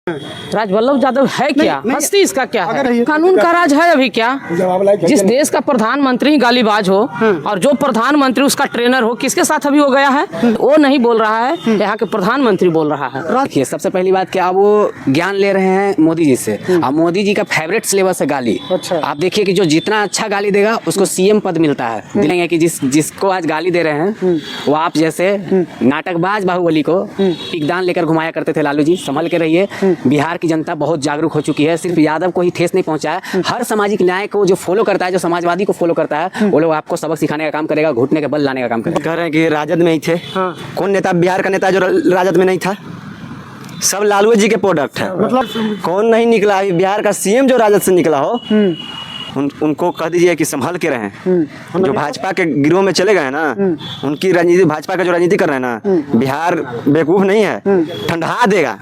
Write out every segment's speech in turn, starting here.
राजवल्लभ यादव है क्या? हस्ती इसका क्या है? कानून का राज है अभी क्या? जिस देश का प्रधानमंत्री ही गालीबाज हो और जो प्रधानमंत्री उसका ट्रेनर हो, किसके साथ अभी हो गया है? वो नहीं बोल रहा है, यहाँ के प्रधानमंत्री बोल रहा है। देखिए, सबसे पहली बात क्या वो ज्ञान ले रहे हैं मोदी जी से। अब मोदी जी का फेवरेट सिलेबस है गाली। अच्छा। आप देखिए कि जो जितना अच्छा गाली देगा उसको सीएम पद मिलता है। दिलेंगे कि जिसको आज गाली दे रहे हैं वो आप जैसे नाटकबाज बाहुबली को पिकदान लेकर घुमाया करते थे। लालू जी संभल के रहिए। बिहार की जनता बहुत जागरूक हो चुकी है। सिर्फ यादव को ही ठेस नहीं पहुंचा है, हर सामाजिक न्याय को जो फॉलो करता है, जो समाजवादी को फॉलो करता है, वो लोग आपको सबक सिखाने का काम करेगा, घुटने के बल लाने का काम करेगा। कह रहे हैं कि राजद में ही थे। कौन नेता बिहार का नेता जो राजद में नहीं था? सब लालू जी के प्रोडक्ट है। मतलब कौन नहीं निकला? बिहार का सीएम जो राजद से निकला हो उनको कह दीजिए कि संभल के रहें। जो भाजपा के गिरोह में चले गए ना, उनकी राजनीति, भाजपा का जो राजनीति कर रहे हैं ना, बिहार बेवकूफ नहीं है, ठंडा देगा।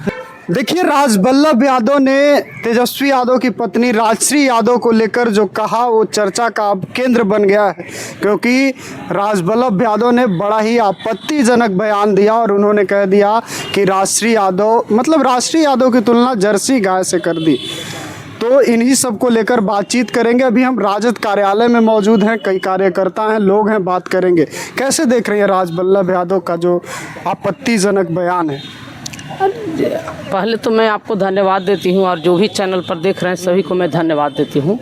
देखिए, राजवल्लभ यादव ने तेजस्वी यादव की पत्नी राजश्री यादव को लेकर जो कहा वो चर्चा का अब केंद्र बन गया है, क्योंकि राजवल्लभ यादव ने बड़ा ही आपत्तिजनक बयान दिया और उन्होंने कह दिया कि राजश्री यादव की तुलना जर्सी गाय से कर दी। तो इन्हीं सब को लेकर बातचीत करेंगे। अभी हम राजद कार्यालय में मौजूद हैं, कई कार्यकर्ता हैं, लोग हैं, बात करेंगे। कैसे देख रहे हैं राजवल्लभ यादव का जो आपत्तिजनक बयान है? पहले तो मैं आपको धन्यवाद देती हूँ और जो भी चैनल पर देख रहे हैं सभी को मैं धन्यवाद देती हूँ।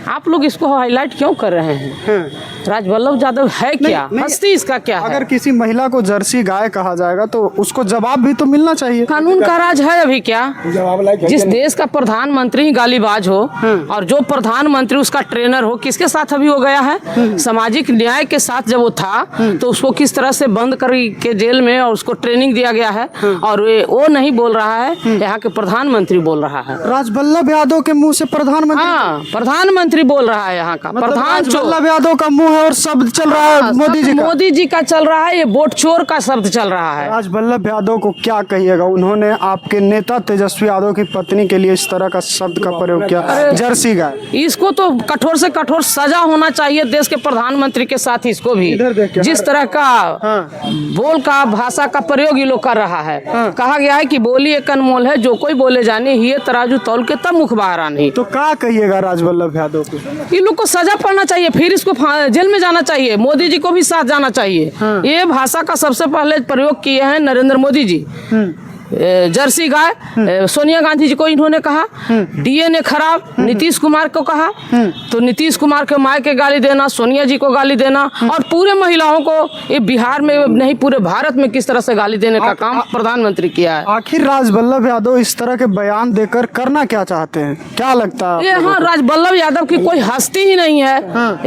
आप लोग इसको हाईलाइट क्यों कर रहे हैं? राजवल्लभ यादव है क्या? हस्ती इसका क्या है? अगर किसी महिला को जर्सी गाय कहा जाएगा तो उसको जवाब भी तो मिलना चाहिए। कानून का राज है अभी क्या? जिस देश का प्रधानमंत्री ही गालीबाज हो और जो प्रधानमंत्री उसका ट्रेनर हो, किसके साथ अभी हो गया है? सामाजिक न्याय के साथ जब वो था तो उसको किस तरह से बंद कर के जेल में और उसको ट्रेनिंग दिया गया है, और वो नहीं बोल रहा है, यहाँ के प्रधानमंत्री बोल रहा है। राजवल्लभ यादव के मुंह से प्रधानमंत्री? हाँ, प्रधानमंत्री बोल रहा है यहाँ का। मतलब प्रधान राजवल्लभ यादव का मुंह है और शब्द चल रहा है मोदी जी का चल रहा है, ये वोट चोर का शब्द चल रहा है। राजवल्लभ यादव को क्या कहिएगा? उन्होंने आपके नेता तेजस्वी यादव की पत्नी के लिए इस तरह का शब्द का प्रयोग किया, जर्सी गाय। इसको तो कठोर से कठोर सजा होना चाहिए देश के प्रधानमंत्री के साथ। इसको भी जिस तरह का बोल का भाषा का प्रयोग ये लोग कर रहा है। कहा गया है कि बोली एक अनमोल है, जो कोई बोले जाने, ये तराजू तौल के तब मुख बाहर आने। तो क्या कहिएगा राजवल्लभ यादव को? ये लोग को सजा पड़ना चाहिए, फिर इसको जेल में जाना चाहिए। मोदी जी को भी साथ जाना चाहिए। ये भाषा का सबसे पहले प्रयोग किए हैं नरेंद्र मोदी जी। जर्सी गाय सोनिया गांधी जी को इन्होंने कहा, डीएनए खराब नीतीश कुमार को कहा, तो नीतीश कुमार के माय के गाली देना, सोनिया जी को गाली देना, और पूरे महिलाओं को ये बिहार में नहीं पूरे भारत में किस तरह से गाली देने का काम प्रधानमंत्री किया है। आखिर राजवल्लभ यादव इस तरह के बयान देकर करना क्या चाहते हैं? क्या लगता है? यहाँ राजवल्लभ यादव की कोई हस्ती ही नहीं है।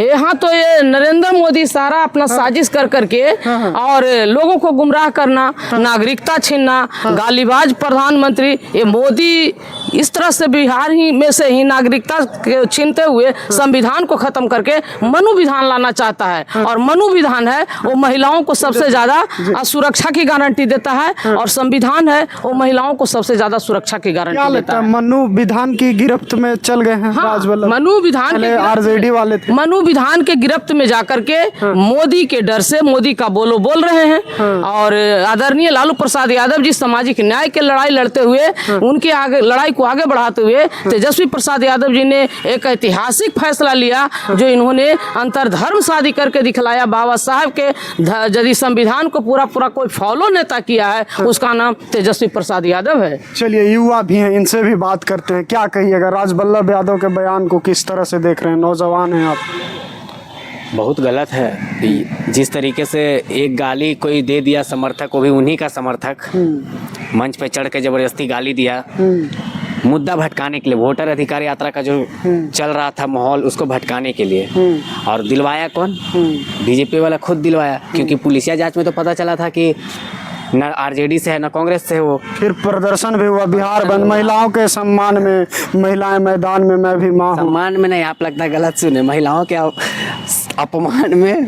यहाँ तो ये नरेंद्र मोदी सारा अपना साजिश कर करके और लोगों को गुमराह करना, नागरिकता छीनना, गालीबाज प्रधानमंत्री। ये मोदी इस तरह से बिहार ही में से ही नागरिकता छीनते हुए संविधान को खत्म करके मनु विधान लाना चाहता है, और मनु विधान है वो महिलाओं को सबसे ज्यादा सुरक्षा की गारंटी देता है, और संविधान है वो महिलाओं को सबसे ज्यादा सुरक्षा की गारंटी देता है। मनु विधान की गिरफ्त में चल गए हैं राजवल्लभ। मनु विधान आरजेडी वाले थे। मनु विधान के गिरफ्त में जाकर के मोदी के डर से मोदी का बोल रहे हैं। और आदरणीय लालू प्रसाद यादव जी सामाजिक न्याय के लड़ाई लड़ते हुए, उनके आगे लड़ाई को आगे बढ़ाते हुए तेजस्वी प्रसाद यादव जी ने एक ऐतिहासिक फैसला लिया, जो इन्होंने अंतरधर्म शादी करके दिखलाया। बाबा साहब के यदि संविधान को पूरा कोई फॉलो नेता किया है, उसका नाम तेजस्वी प्रसाद यादव है। चलिए, युवा भी हैं, इनसे भी बात करते हैं। क्या कहिएगा राजवल्लभ यादव के बयान को? किस तरह से देख रहे हैं? नौजवान हैं आप। बहुत गलत है। जिस तरीके से एक गाली कोई दे दिया समर्थक को, भी उन्हीं का समर्थक मंच पे चढ़ के जबरदस्ती गाली दिया, मुद्दा भटकाने के लिए, वोटर अधिकार यात्रा का जो चल रहा था माहौल, उसको भटकाने के लिए। और दिलवाया कौन? बीजेपी वाला खुद दिलवाया, क्योंकि पुलिसिया जांच में तो पता चला था कि न आरजेडी से है न कांग्रेस से हो। फिर प्रदर्शन भी हुआ बिहार बंद, महिलाओं के सम्मान में, महिलाएं मैदान में, मैं भी मां हूं। सम्मान में नहीं, आप लगता है गलत सुने, महिलाओं के अपमान में,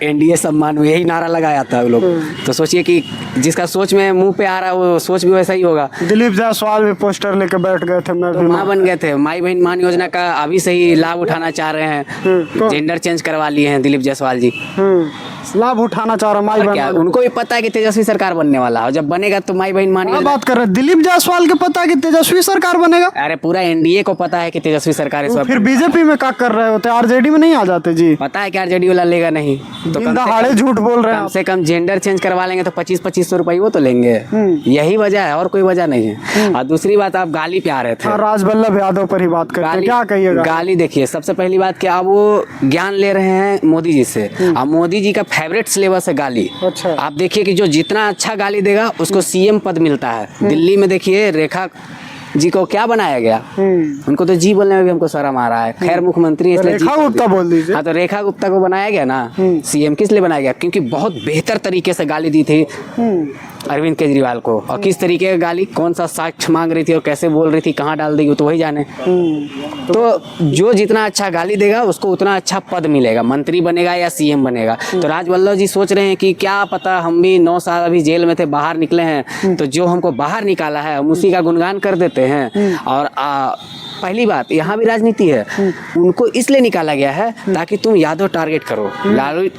एनडीए सम्मान में, यही नारा लगाया था वो लोग। तो सोचिए कि जिसका सोच में मुंह पे आ रहा है वो सोच भी वैसा ही होगा। दिलीप जायसवाल भी पोस्टर लेके बैठ गए थे, मैं भी मां बन गए थे। माई बहन मान योजना का अभी से ही लाभ उठाना चाह रहे हैं। जेंडर चेंज करवा लिए हैं दिलीप जायसवाल जी। लाभ उठाना चाह रहा माई बहन। उनको भी पता है कि तेजस्वी सरकार बनने वाला है, और जब बनेगा तो माई बहन क्या मानिए। बात कर रहे हैं? दिलीप जायसवाल के पता है कि तेजस्वी सरकार बनेगा? अरे पूरा एनडीए को पता है कि तेजस्वी सरकार इस तो बार फिर बीजेपी में क्या कर रहे होते? आरजेडी में नहीं आ जाते जी? पता है कि आरजेडी वाला लेगा नहीं, तो दिन दहाड़े झूठ बोल रहे हैं कम आप। से कम जेंडर चेंज करवा लेंगे तो 25-25 रुपये वो तो लेंगे। यही वजह है, और कोई वजह नहीं है। और दूसरी बात, आप गाली पे आ रहे थे। हाँ, राजवल्लभ यादव पर ही बात करते हैं, क्या कहिएगा? गाली देखिए, सबसे पहली बात कि आप वो ज्ञान ले रहे हैं मोदी जी से, और मोदी जी का फेवरेट सिलेबस है गाली। अच्छा। आप देखिए कि जो जितना अच्छा गाली देगा उसको सीएम पद मिलता है। दिल्ली में देखिए रेखा जी को क्या बनाया गया, उनको तो जी बोलने में भी हमको शर्म आ रहा है। खैर मुख्यमंत्री है, इसलिए रेखा गुप्ता बोल दीजिए। हाँ, तो रेखा गुप्ता को बनाया गया ना सीएम, किस लिए बनाया गया? क्योंकि बहुत बेहतर तरीके से गाली दी थी अरविंद केजरीवाल को। और किस तरीके का गाली, कौन सा साक्ष्य मांग रही थी और कैसे बोल रही थी, कहाँ डाल देगी, तो वही जाने। तो जो जितना अच्छा गाली देगा उसको उतना अच्छा पद मिलेगा, मंत्री बनेगा या सीएम बनेगा। तो राजवल्लभ जी सोच रहे हैं कि क्या पता, हम भी 9 साल अभी जेल में थे, बाहर निकले हैं, तो जो हमको बाहर निकाला है हम उसी का गुणगान कर देते हैं। और पहली बात, यहाँ भी राजनीति है, उनको इसलिए निकाला गया है ताकि तुम यादव टारगेट करो,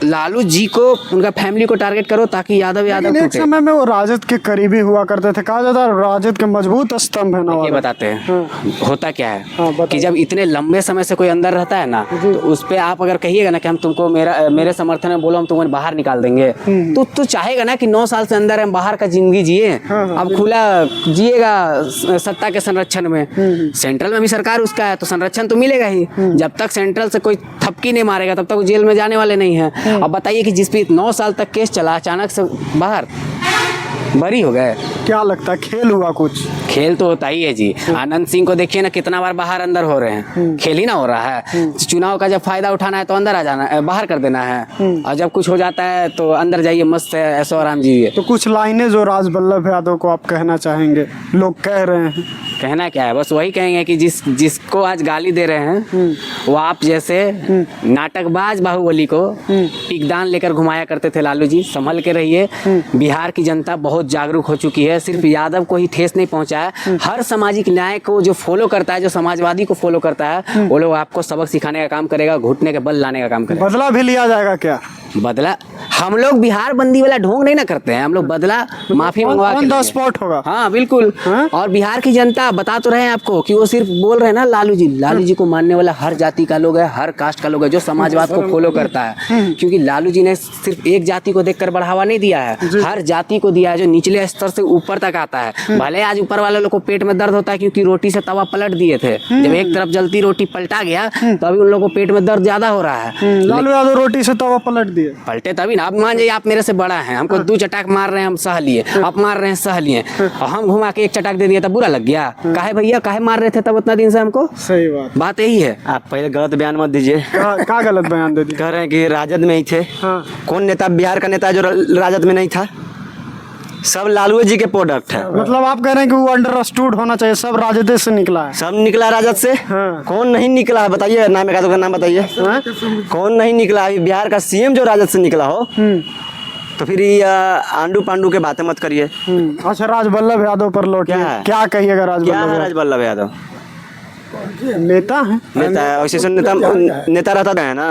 लालू जी को, उनका फैमिली को टारगेट करो, ताकि यादव लेकिन एक टूटे। समय में वो राजद के करीबी हुआ करते थे, कहा जाता है राजद के मजबूत स्तंभ है ना ये वाला। बताते हैं होता क्या है बताइए। कि जब इतने लंबे समय से कोई अंदर रहता है ना, तो उस पे आप अगर कहिएगा ना कि हम तुमको मेरे समर्थन में बोलो, हम तुमको बाहर निकाल देंगे, तो तू चाहेगा ना कि 9 साल से अंदर हम बाहर का जिंदगी जिए, अब खुला जिएगा सत्ता के संरक्षण में। सेंट्रल में भी सरकार उसका है, तो संरक्षण तो मिलेगा ही। जब तक सेंट्रल से कोई थपकी नहीं मारेगा तब तक वो जेल में जाने वाले नहीं है। अब बताइए कि जिस पे 9 साल तक केस चला, अचानक से बाहर बरी हो गए। क्या लगता है, खेल हुआ कुछ? खेल तो होता ही है जी। आनंद सिंह को देखिए ना, कितना बार बाहर अंदर हो रहे हैं, खेल ही ना हो रहा है। चुनाव का जब फायदा उठाना है तो अंदर आ जाना, बाहर कर देना है, और जब कुछ हो जाता है तो अंदर जाइए, मस्त है, ऐशो आराम जी। तो कुछ लाइनें जो राजवल्लभ यादव को आप कहना चाहेंगे, लोग कह रहे हैं? कहना क्या है, बस वही कहेंगे कि जिसको आज गाली दे रहे हैं वो आप जैसे नाटकबाज बाहुबली को टिकदान लेकर घुमाया करते थे लालू जी। संभल के रहिए, बिहार की जनता बहुत जागरूक हो चुकी है। सिर्फ यादव को ही ठेस नहीं पहुंचा है, हर सामाजिक न्याय को जो फॉलो करता है, जो समाजवादी को फॉलो करता है, वो लोग आपको सबक सिखाने का काम करेगा, घुटने के बल लाने का काम करेगा। बदला भी लिया जाएगा क्या? बदला हम लोग बिहार बंदी वाला ढोंग नहीं ना करते हैं, हम लोग बदला माफी मंगवा के ऑन द लेंगे। स्पॉट होगा। हाँ बिल्कुल। और बिहार की जनता बता तो रहे हैं आपको कि वो सिर्फ बोल रहे हैं ना, लालू जी को मानने वाला हर जाति का लोग है, हर कास्ट का लोग है, जो समाजवाद को फॉलो करता है। क्योंकि लालू जी ने सिर्फ एक जाति को देखकर बढ़ावा नहीं दिया है, हर जाति को दिया है, जो निचले स्तर से ऊपर तक आता है। भले आज ऊपर वाले लोग को पेट में दर्द होता है क्योंकि रोटी से तवा पलट दिए थे, जब एक तरफ जलती रोटी पलटा गया तो अभी उन लोगों को पेट में दर्द ज्यादा हो रहा है। लालू यादव रोटी से तवा पलट दिए, पलटे तभी ना। अब मान जाइए आप मेरे से बड़ा हैं, हमको 2 चटाक मार रहे हैं, हम सह लिए, आप मार रहे हैं सह लिए, और हम घुमा के 1 चटाक दे दिया तब बुरा लग गया। काहे भैया, काहे मार रहे थे तब उतना दिन से हमको? सही बात यही है। आप पहले गलत बयान मत दीजिए। क्या गलत बयान दे दिया? कह रहे हैं कि राजद में ही थे। हाँ। कौन नेता बिहार का नेता जो राजद में नहीं था? सब लालू जी के प्रोडक्ट है। मतलब आप कह रहे हैं कि वो अंडरस्टूड होना चाहिए, सब राजद से निकला है। सब निकला राजद से। हाँ। कौन नहीं निकला है बताइए, नाम एक आदमी का नाम बताइए। हाँ? कौन नहीं निकला? अभी बिहार का सीएम जो राजद से निकला हो, तो फिर ये आंडू पांडू के बातें मत करिए। अच्छा, राजवल्लभ यादव पर लौट क्या है? क्या कहिएगा? क्या है राजवल्लभ राजवल्लभ यादव? नेता है, नेता है, वैसे से नेता रहता है ना,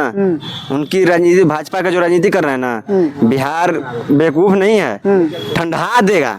उनकी राजनीति, भाजपा का जो राजनीति कर रहे हैं ना, बिहार बेवकूफ नहीं है, ठंडा देगा।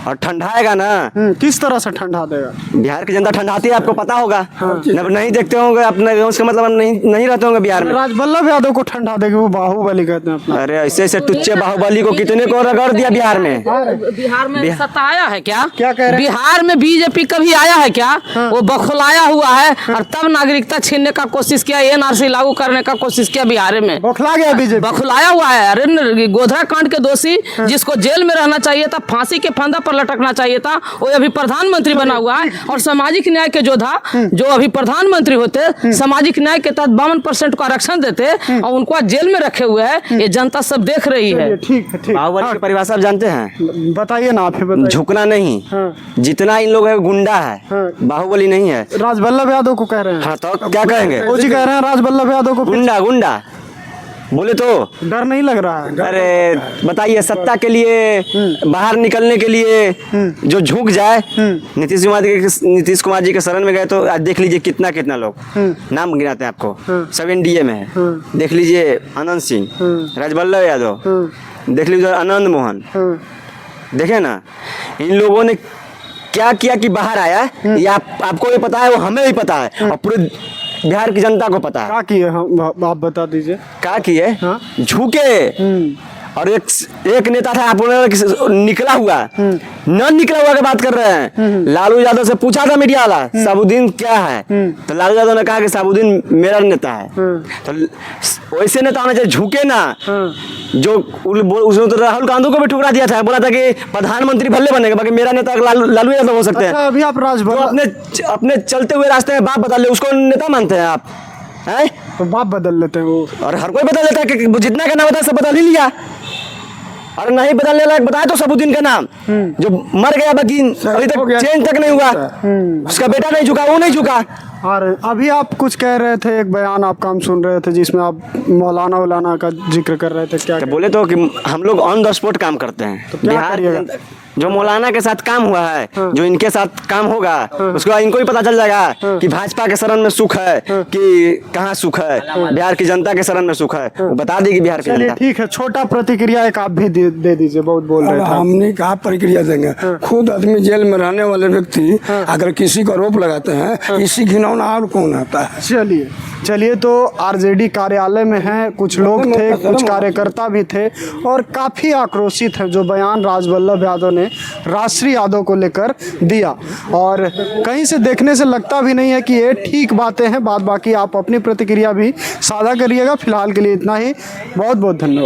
और ठंडाएगा ना, किस तरह से ठंडा देगा? बिहार की जनता ठंडाती है, आपको पता होगा। नहीं देखते होंगे अपने, उसका मतलब नहीं रहते होंगे बिहार में। राजवल्लभ यादव को ठंडा देगी, वो बाहुबली कहते हैं अपना। अरे ऐसे टुच्चे बाहुबली को कितने को रगड़ दिया बिहार में। बिहार में सत्ता आया है क्या? क्या कह रहे हैं? बिहार में बीजेपी कभी आया है क्या? वो बखुलाया हुआ है, और तब नागरिकता छीनने का कोशिश किया, एनआरसी लागू करने का कोशिश किया बिहार में। बौखला गया बीजेपी, बखुलाया हुआ है। अरे गोधरा कांड के दोषी जिसको जेल में रहना चाहिए था, फांसी के फंदा पर लटकना चाहिए था, वो अभी प्रधानमंत्री बना हुआ है। और सामाजिक न्याय के योद्धा जो अभी प्रधानमंत्री होते, सामाजिक न्याय के तहत 52% को आरक्षण देते, और उनको आज जेल में रखे हुए हैं। ये जनता सब देख रही है। ठीक है, ठीक। बाहुबली की परिभाषा आप जानते हैं? बताइए ना, आप ही बताइए। झुकना नहीं। जितना इन लोग है गुंडा है, बाहुबली नहीं है। राजवल्लभ यादव को कह रहे हैं। हाँ, तो क्या कहेंगे? वो जी कह रहे हैं राजवल्लभ यादव को गुंडा गुंडा बोले तो डर नहीं लग रहा है? अरे बताइए, सत्ता के लिए बाहर निकलने के लिए जो झुक जाए, नीतीश कुमार जी के शरण में गए तो आज देख लीजिए कितना कितना लोग, नाम गिनाते हैं आपको, सब एनडीए में है। देख लीजिए आनंद सिंह, राजवल्लभ यादव, देख लीजिए आनंद मोहन, देखे ना इन लोगों ने क्या किया कि बाहर आया, ये आपको भी पता है, वो हमें भी पता है, और पूरे बिहार की जनता को पता है। क्या किए आप बता दीजिए। क्या किए? हाँ? झुके। और एक नेता था आप निकला हुआ, न निकला हुआ की बात कर रहे हैं। लालू यादव से पूछा था मीडिया वाला साबुद्दीन क्या है, तो लालू यादव ने कहा कि साबुद्दीन मेरा नेता है। तो वैसे नेता होना चाहिए, झुके ना। जो उसने तो राहुल गांधी को भी ठुकरा दिया था, बोला था कि प्रधानमंत्री भले बनेगा, बाकी मेरा नेता लालू यादव हो सकते हैं। अच्छा, अभी आप अपने चलते हुए रास्ते में बाप बदल ले, उसको नेता मानते हैं आप? हैं? तो बाप बदल लेते हैं वो, और हर कोई बदल लेता है कि जितना का नाम होता है सब बदल ही लिया। और नहीं बदलने लायक बताया तो साबुद्दीन का नाम, जो मर गया, बाकी अभी तक चेंज तक नहीं हुआ। उसका बेटा नहीं झुका, वो नहीं झुका। और अभी आप कुछ कह रहे थे, एक बयान आपका हम सुन रहे थे जिसमें आप मौलाना का जिक्र कर रहे थे। क्या बोले तो कि हम लोग ऑन द स्पॉट काम करते हैं। तो क्या करिएगा? जो मौलाना के साथ काम हुआ है, जो इनके साथ काम होगा, उसके बाद इनको भी पता चल जाएगा कि भाजपा के शरण में सुख है कि कहाँ सुख है, बिहार की जनता के शरण में सुख है, वो बता देगी बिहार की जनता। ठीक है, छोटा प्रतिक्रिया एक आप भी दे दीजिए, बहुत बोल रहे थे। हमने कहा प्रक्रिया देंगे। खुद आदमी जेल में रहने वाले व्यक्ति अगर किसी को आरोप लगाते हैं, इसी घिनौना और कौन आता है? चलिए तो आरजेडी कार्यालय में हैं, कुछ लोग थे, कुछ कार्यकर्ता भी थे और काफ़ी आक्रोशित है जो बयान राजवल्लभ यादव ने राजश्री यादव को लेकर दिया। और कहीं से देखने से लगता भी नहीं है कि ये ठीक बातें हैं। बाकी आप अपनी प्रतिक्रिया भी साझा करिएगा। फिलहाल के लिए इतना ही, बहुत बहुत धन्यवाद।